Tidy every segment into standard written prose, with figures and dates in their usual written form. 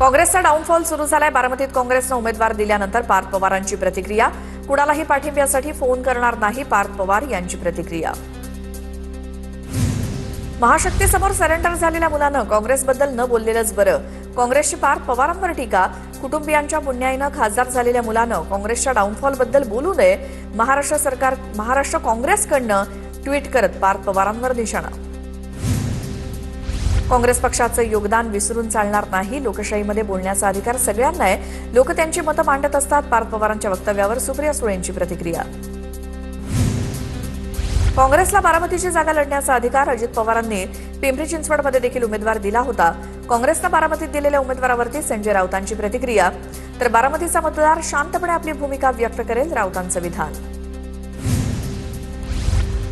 काँग्रेसचा डाऊनफॉल सुरू झालाय। बारामतीत काँग्रेसनं उमेदवार दिल्यानंतर पार्थ पवारांची प्रतिक्रिया। कुणालाही पाठिंब्यासाठी फोन करणार नाही, पार्थ पवार यांची प्रतिक्रिया। महाशक्तीसमोर सरेंडर झालेल्या मुलानं काँग्रेसबद्दल न बोललेलंच बरं। काँग्रेसची पार्थ पवारांवर टीका। कुटुंबियांच्या पुण्याईनं खासदार झालेल्या मुलानं काँग्रेसच्या डाऊनफॉलबद्दल बोलू नये। महाराष्ट्र काँग्रेसकडनं ट्विट करत पार्थ पवारांवर निशाणा। काँग्रेस पक्षाचं योगदान विसरून चालणार नाही। लोकशाहीमध्ये बोलण्याचा अधिकार सगळ्यांना आहे। लोक त्यांची मतं मांडत असतात। पार्थ पवारांच्या वक्तव्यावर सुप्रिया सुळेंची प्रतिक्रिया। काँग्रेसला बारामतीची जागा लढण्याचा अधिकार अजित पवारांनी पिंपरी चिंचवडमध्ये देखील उमेदवार दिला होता। काँग्रेसनं बारामतीत दिलेल्या उमेदवारावरती संजय राऊतांची प्रतिक्रिया। तर बारामतीचा मतदार शांतपणे आपली भूमिका व्यक्त करेल, राऊतांचं विधान।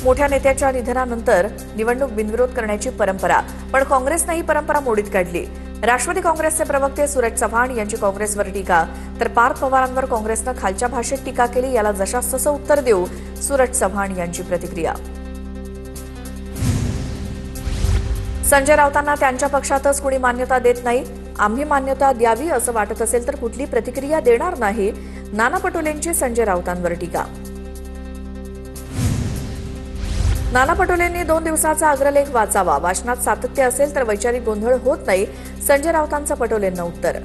मोठ्या नेत्याच्या निधनानंतर निवडणूक बिनविरोध करण्याची परंपरा, पण काँग्रेसने ही परंपरा मोडीत काढली। राष्ट्रवादी काँग्रेसचे प्रवक्ते सूरज चव्हाण यांची काँग्रेसवर टीका। तर पार्थ पवारांवर काँग्रेसनं खालच्या भाषेत टीका केली, याला जशास तसं उत्तर देऊ, सूरज चव्हाण यांची प्रतिक्रिया। संजय राऊतांना त्यांच्या पक्षातच कुणी मान्यता देत नाही। आम्ही मान्यता द्यावी असं वाटत असेल तर कुठली प्रतिक्रिया देणार नाही। नाना पटोलेंची संजय राऊतांवर टीका। नाना पटोलेंनी 2 दिवसाचा अग्रलेख वाचावा। वाचनात सातत्य असेल तर वैचारिक गोंधळ होत नाही, संजय राऊतांचं पटोलेंना उत्तर।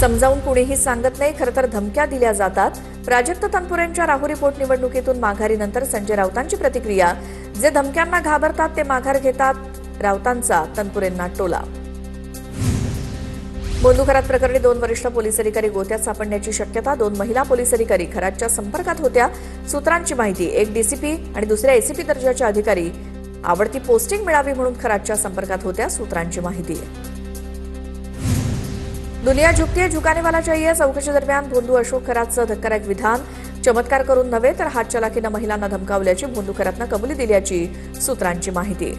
समजावून कुणीही सांगत नाही, खरं तर धमक्या दिल्या जातात। प्राजक्त तनपुरेंच्या राहुरी पोटनिवडणुकीतून माघारीनंतर संजय राऊतांची प्रतिक्रिया। जे धमक्यांना घाबरतात ते माघार घेतात, राऊतांचा तनपुरेंना टोला। बोंधुखरात प्रकरणी 2 वरिष्ठ पोलीस अधिकारी गोत्यात सापडण्याची शक्यता। 2 महिला पोलीस अधिकारी खरातच्या संपर्कात होत्या, सूत्रांची माहिती। एक डीसीपी आणि दुसऱ्या एसीपी दर्जाच्या अधिकारी आवडती पोस्टिंग मिळावी म्हणून खरातच्या संपर्कात होत्या, सूत्रांची माहिती। दुनिया झुकती है, झुकाने वाला चाहिए। चौकशी दरम्यान भोंदू अशोक खरातचं धक्कादायक विधान। चमत्कार करून नव्हे तर हातचलाखीनं महिलांना धमकावल्याची भोंदू खरातनं कबुली दिल्याची सूत्रांची माहिती।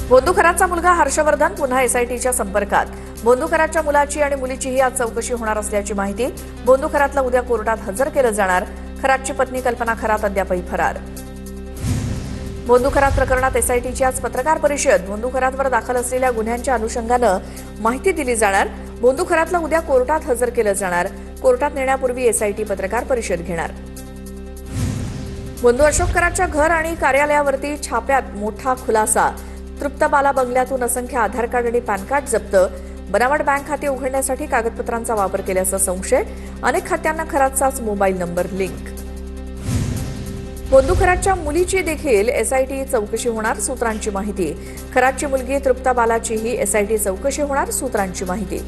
भोंदू खरातचा मुलगा हर्षवर्धन पुन्हा एसआयटीच्या संपर्कात। भोंदू खरातच्या मुलाची आणि मुलीचीही आज चौकशी होणार असल्याची माहिती। भोंदू खरातला उद्या कोर्टात हजर केलं जाणार। खरातची पत्नी कल्पना खरात अद्यापही फरार। भोंदू खरात प्रकरणात एसआयटीची आज पत्रकार परिषद। भोंदू खरातवर दाखल असलेल्या गुन्ह्यांच्या अनुषंगानं माहिती दिली जाणार। भोंदू खरातला उद्या कोर्टात हजर केलं जाणार। कोर्टात नेण्यापूर्वी एसआयटी पत्रकार परिषद घेणार। भोंदू अशोक खरातच्या घर आणि कार्यालयावरती छाप्यात मोठा खुलासा। तृप्तबाला बंगल्यातून असंख्य आधार कार्ड आणि पॅन कार्ड जप्त। बनावट बँक खाते उघडण्यासाठी कागदपत्रांचा वापर केल्याचा संशय। अनेक खात्यांना खरातचाच मोबाईल नंबर लिंक। भोंदू खरातच्या मुलीची देखील एसआयटी चौकशी होणार, सूत्रांची माहिती। खरातची मुलगी तृप्तबालाचीही एसआयटी चौकशी होणार, सूत्रांची माहिती।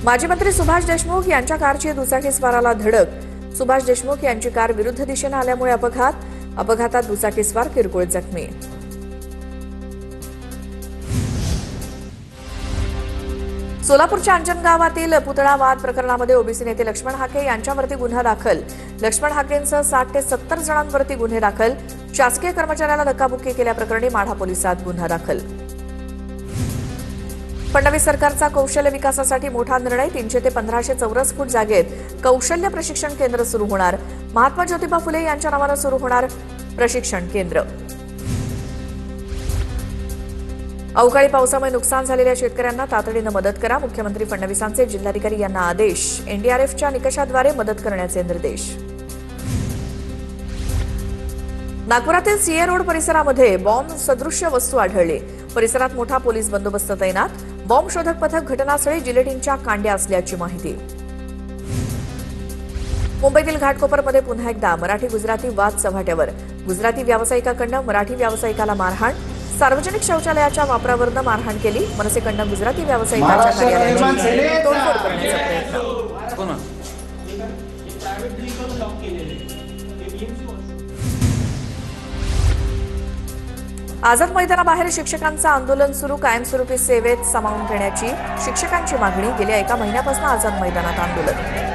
माजी मंत्री सुभाष देशमुख यांच्या कारची दुचाकीस्वाराला धडक। सुभाष देशमुख यांची कार विरुद्ध दिशेने आल्यामुळे अपघातात दुचाकीस्वार किरकोळ जखमी। सोलापूरच्या अंजन गावातील पुतळा वाद प्रकरणामध्ये ओबीसी नेते लक्ष्मण हाके यांच्यावरती गुन्हा दाखल। लक्ष्मण हाकेंसह 60 ते 70 जणांवरती गुन्हे दाखल। शासकीय कर्मचाऱ्याला धक्काबुक्की केल्याप्रकरणी माढा पोलिसात गुन्हा दाखल। फडणवीस सरकारचा कौशल्य विकासासाठी मोठा निर्णय। 300 ते 1500 चौरस फूट जागेत कौशल्य प्रशिक्षण केंद्र सुरू होणार। महात्मा ज्योतिबा फुले यांच्या नावानं सुरू होणार प्रशिक्षण केंद्र। अवकाळी पावसामुळे नुकसान झालेल्या शेतकऱ्यांना तातडीनं मदत करा। मुख्यमंत्री फडणवीसांचे जिल्हाधिकारी यांना आदेश। एनडीआरएफच्या निकषाद्वारे मदत करण्याचे निर्देश। नागपुरातील सीए रोड परिसरामध्ये बॉम्ब सदृश्य वस्तू आढळली। परिसरात मोठा पोलीस बंदोबस्त तैनात। बॉम्ब शोधक पथक घटनास्थळी जिलेटिनच्या कांड्या असल्याची माहिती। मुंबईतील घाटकोपरमध्ये पुन्हा एकदा मराठी गुजराती वाद चव्हाट्यावर। गुजराती व्यावसायिकाकडनं मराठी व्यावसायिकाला मारहाण। सार्वजनिक शौचालयाच्या वापरावरनं मारहाण केली। मनसेकडनं गुजराती व्यावसायिकाच्या कार्यालयाची तोडफोड करण्याचा प्रयत्न। आझाद मैदानाबाहेर शिक्षकांचं आंदोलन सुरू। कायमस्वरूपी सेवेत सामावून घेण्याची शिक्षकांची मागणी। गेल्या 1 महिन्यापासून आझाद मैदानात आंदोलन।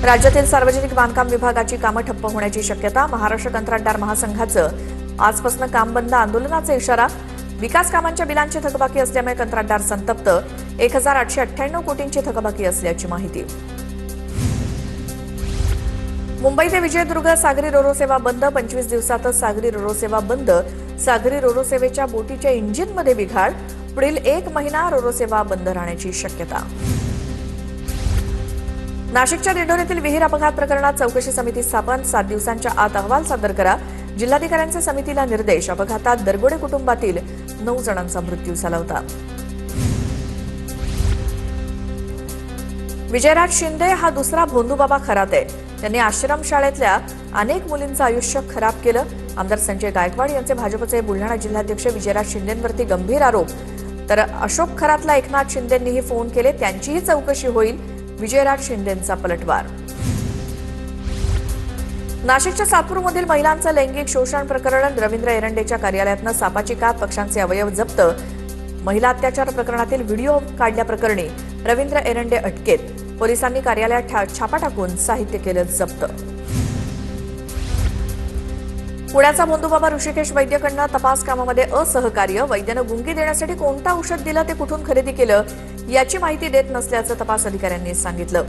राज्यातील सार्वजनिक बांधकाम विभागाची कामं ठप्प होण्याची शक्यता। महाराष्ट्र कंत्राटदार महासंघाचं आजपासून काम बंद, आंदोलनाचा इशारा। विकास कामांच्या बिलांची थकबाकी असल्यामुळे कंत्राटदार संतप्त। 1898 कोटींची थकबाकी असल्याची माहिती। मुंबई ते विजयदुर्ग सागरी रोरो सेवा बंद. 25 दिवसातच सागरी रोरो सेवा बंद. सागरी रोरो सेवेच्या बोटीच्या इंजिनमध्ये बिघाड. पुढील 1 महिना रोरो सेवा बंद राहण्याची शक्यता. नाशिकच्या दिंडोरीतील विहीर अपघात प्रकरणात चौकशी समिती स्थापन. 7 दिवसांच्या आत अहवाल सादर करा. जिल्हाधिकाऱ्यांचे समितीला निर्देश. अपघातात दरगोडे कुटुंबातील 9 जणांचा मृत्यू झाला होता. विजयराज शिंदे हा दुसरा भोंदूबाबा खरात आहे. त्यांनी आश्रमशाळेतल्या अनेक मुलींचं आयुष्य खराब केलं. आमदार संजय गायकवाड यांचे भाजपचे बुलढाणा जिल्हाध्यक्ष विजयराज शिंदेंवरती गंभीर आरोप. तर अशोक खरातला एकनाथ शिंदेंनीही फोन केले. त्यांचीही चौकशी होईल. विजयराज शिंदेंचा पलटवार. नाशिकच्या सातपूरमधील महिलांचं लैंगिक शोषण प्रकरण. रवींद्र एरंडेच्या कार्यालयातनं सापाची कात, पक्ष्यांचे अवयव जप्त. महिला अत्याचार प्रकरणातील व्हिडिओ काढल्याप्रकरणी रवींद्र एरंडे अटकेत. पोलिसांनी कार्यालयात छापा टाकून साहित्य केलं जप्त. पुण्याचा भोंदूबाबा ऋषिकेश वैद्यकडनं तपास कामामध्ये असहकार्य. वैद्यानं गुंगी देण्यासाठी कोणतं औषध दिलं, ते कुठून खरेदी केलं याची माहिती देत नसल्याचं तपास अधिकाऱ्यांनी सांगितलं.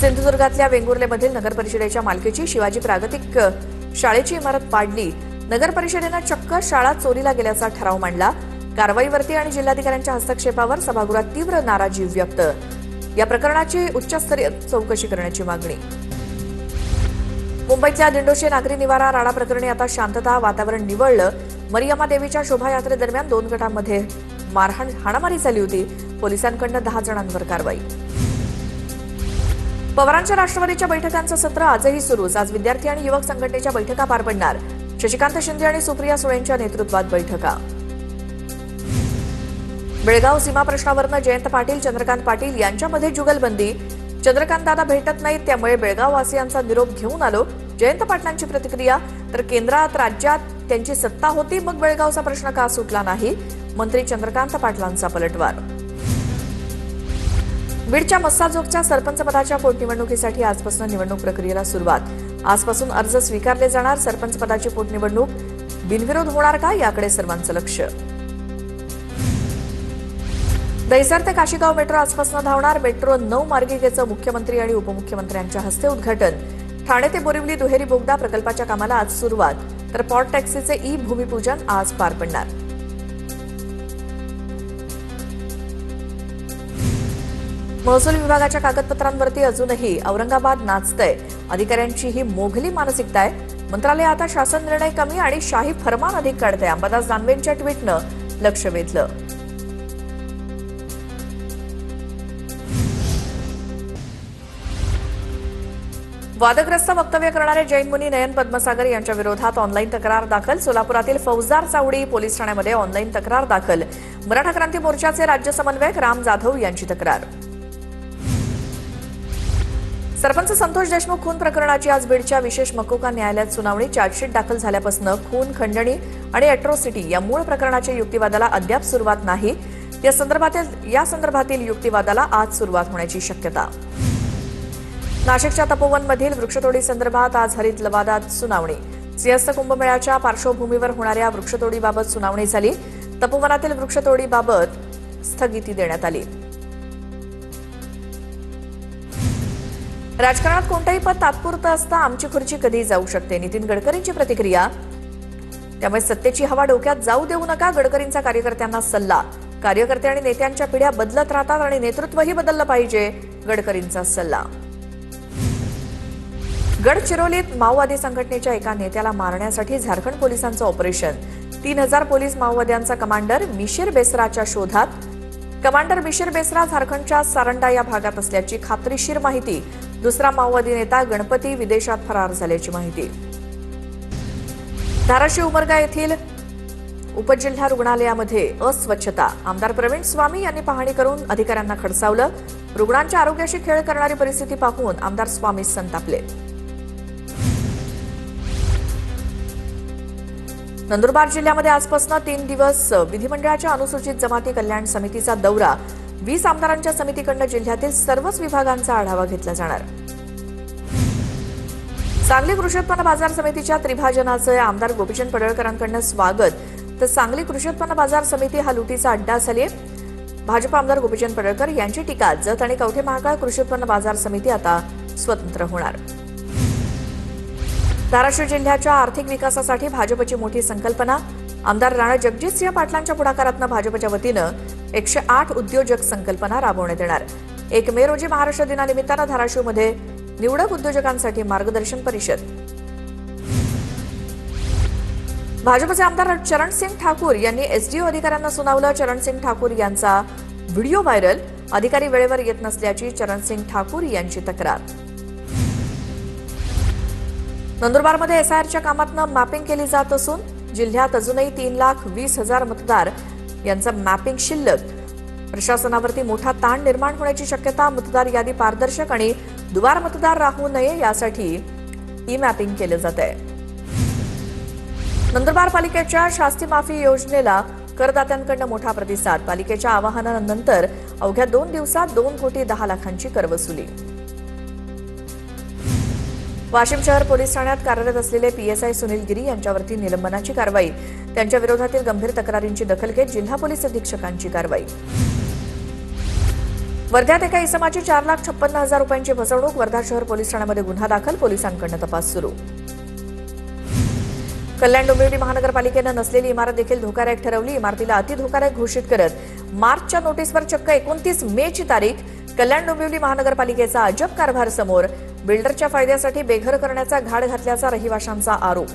सिंधुदुर्गातल्या वेंगुर्लेमधील नगर परिषदेच्या मालकीची शिवाजी प्रागतिक शाळेची इमारत पाडली. नगर परिषदेनं चक्क शाळा चोरीला गेल्याचा ठराव मांडला. कारवाईवरती आणि जिल्हाधिकाऱ्यांच्या हस्तक्षेपावर सभागृहात तीव्र नाराजी व्यक्त. या प्रकरणाची उच्चस्तरीय चौकशी करण्याची मागणी. मुंबईतल्या दिंडोशी नागरी निवारा राडा प्रकरणी आता शांतता. वातावरण निवळलं. मरियम्मा देवीच्या शोभायात्रेदरम्यान 2 गटांमध्ये हाणामारी झाली होती. पोलिसांकडून 10 जणांवर कारवाई. पवारांच्या राष्ट्रवादीच्या बैठकांचं सत्र आजही सुरूच. आज विद्यार्थी आणि युवक संघटनेच्या बैठका पार पडणार. शशिकांत शिंदे आणि सुप्रिया सुळेंच्या नेतृत्वात बैठका. बेळगाव सीमा प्रश्नावरनं जयंत पाटील, चंद्रकांत पाटील यांच्यामध्ये जुगलबंदी. चंद्रकांतदादा भेटत नाहीत, त्यामुळे बेळगाववासियांचा निरोप घेऊन आलो. जयंत पाटलांची प्रतिक्रिया. तर केंद्रात राज्यात त्यांची सत्ता होती, मग बेळगावचा प्रश्न का सुटला नाही. मंत्री चंद्रकांत पाटलांचा पलटवार. बीडच्या मस्साजोगच्या सरपंचपदाच्या पोटनिवडणुकीसाठी आजपासून निवडणूक प्रक्रियेला सुरुवात. आजपासून अर्ज स्वीकारले जाणार. सरपंचपदाची पोटनिवडणूक बिनविरोध होणार का, याकडे सर्वांचं लक्ष. दहिसर ते काशीगाव मेट्रो आजपासून धावणार. मेट्रो 9 मार्गिकेचं मुख्यमंत्री आणि उपमुख्यमंत्र्यांच्या हस्ते उद्घाटन. ठाणे ते बोरिवली दुहेरी बोगदा प्रकल्पाच्या कामाला आज सुरुवात. तर पॉट टॅक्सीचे भूमिपूजन आज पार पडणार. महसूल विभागाच्या कागदपत्रांवरती अजूनही औरंगाबाद नाचतंय. अधिकाऱ्यांची ही मोघली मानसिकता आहे. मंत्रालय आता शासन निर्णय कमी आणि शाही फरमान अधिक काढतंय. अंबादास दानवेंच्या ट्विटनं लक्ष वेधलं. वादग्रस्त वक्तव्य करणारे जैन मुनी नयन पद्मसागर यांच्या विरोधात ऑनलाईन तक्रार दाखल. सोलापुरातील फौजदार चावडी पोलीस ठाण्यामध्ये ऑनलाईन तक्रार दाखल. मराठा क्रांती मोर्चाचे राज्य समन्वयक राम जाधव यांची तक्रार. सरपंच संतोष देशमुख खून प्रकरणाची आज बीडच्या विशेष मकोका न्यायालयात सुनावणी. चार्जशीट दाखल झाल्यापासून खून, खंडणी आणि अॅट्रॉसिटी या मूळ प्रकरणाच्या युक्तिवादाला अद्याप सुरुवात नाही. या संदर्भातील युक्तिवादाला आज सुरुवात होण्याची शक्यता. नाशिकच्या तपोवनमधील वृक्षतोडी संदर्भात आज हरित लवादात सुनावणी. सिंहस्थ कुंभमेळ्याच्या पार्श्वभूमीवर होणाऱ्या वृक्षतोडीबाबत सुनावणी झाली. तपोवनातील वृक्षतोडीबाबत स्थगिती देण्यात आली. राजकारणात कोणतंही पद तात्पुरतं असतं. आमची खुर्ची कधी जाऊ शकते. नितीन गडकरींची प्रतिक्रिया. त्यामुळे सत्तेची हवा डोक्यात जाऊ देऊ नका. गडकरींचा कार्यकर्त्यांना सल्ला. कार्यकर्ते आणि नेत्यांच्या पिढ्या बदलत राहतात आणि नेतृत्वही बदललं पाहिजे. गडकरींचा सल्ला. गडचिरोलीत माओवादी संघटनेच्या एका नेत्याला मारण्यासाठी झारखंड पोलिसांचं ऑपरेशन. 3000 पोलीस माओवाद्यांचा कमांडर मिशिर बेसराच्या शोधात. कमांडर मिशिर बेसरा झारखंडच्या सारंडा या भागात असल्याची खात्रीशीर माहिती. दुसरा माओवादी नेता गणपती विदेशात फरार झाल्याची माहिती. धाराशिव उमरगा येथील उपजिल्हा रुग्णालयामध्ये अस्वच्छता. आमदार प्रवीण स्वामी यांनी पाहणी करून अधिकाऱ्यांना खडसावलं. रुग्णांच्या आरोग्याशी खेळ करणारी परिस्थिती पाहून आमदार स्वामी संतापले. नंदुरबार जिल्ह्यामध्ये आजपासून 3 दिवस विधिमंडळाच्या अनुसूचित जमाती कल्याण समितीचा दौरा. 20 आमदारांच्या समितीकडून जिल्ह्यातील सर्वच विभागांचा आढावा घेतला जाणार. सांगली कृषी उत्पन्न बाजार समितीच्या त्रिभाजनाचं आमदार गोपीचंद पडळकरांकडून स्वागत. तर सांगली कृषी उत्पन्न बाजार समिती हा लुटीचा अड्डा झाली. भाजप आमदार गोपीचंद पडळकर यांची टीका. जत आणि कवठे महाकाळ कृषी उत्पन्न बाजार समिती आता स्वतंत्र होणार. धाराशिव जिल्ह्याच्या आर्थिक विकासासाठी भाजपची मोठी संकल्पना. आमदार राणा जगजितसिंह पाटलांच्या पुढाकारातून भाजपच्या वतीनं 108 उद्योजक संकल्पना राबवण्यात येणार. 1 मे रोजी महाराष्ट्र दिनानिमित्तानं धाराशिवमध्ये निवडक उद्योजकांसाठी मार्गदर्शन परिषद. भाजपचे आमदार चरणसिंग ठाकूर यांनी एसडीओ अधिकाऱ्यांना सुनावलं. चरणसिंग ठाकूर यांचा व्हिडिओ व्हायरल. अधिकारी वेळेवर येत नसल्याची चरणसिंग ठाकूर यांची तक्रार. नंदुरबारमध्ये एसआयआरच्या कामातनं मॅपिंग केली जात असून जिल्ह्यात अजूनही 3,20,000 मतदार यांचं मॅपिंग शिल्लक. प्रशासनावरती मोठा ताण निर्माण होण्याची शक्यता. मतदार यादी पारदर्शक आणि दुबार मतदार राहू नये यासाठी ई मॅपिंग केलं जात आहे. नंदुरबार पालिकेच्या शास्ती माफी योजनेला करदात्यांकडून मोठा प्रतिसाद. पालिकेच्या आवाहनानंतर अवघ्या 2 दिवसात 2,10,00,000ची करवसुली. वाशिम शहर पोलीस ठाण्यात कार्यरत असलेले पीएसआय सुनील गिरी यांच्यावरती निलंबनाची कारवाई. त्यांच्या विरोधातील गंभीर तक्रारींची दखल घेत जिल्हा पोलीस अधीक्षकांची कारवाई. वर्ध्यात एका इसमाची 4,56,000 रुपयांची फसवणूक. वर्धा शहर पोलीस ठाण्यामध्ये गुन्हा दाखल. पोलिसांकडून तपास सुरू. कल्याण डोंबिवली महानगरपालिकेनं नसलेली इमारत देखील धोकादायक ठरवली. इमारतीला अतिधोकादायक घोषित करत मार्चच्या नोटीसवर चक्क 29 मेची तारीख. कल्याण डोंबिवली महानगरपालिकेचा अजब कारभार समोर. बिल्डरच्या फायद्यासाठी बेघर करण्याचा घाट घातल्याचा रहिवाशांचा आरोप.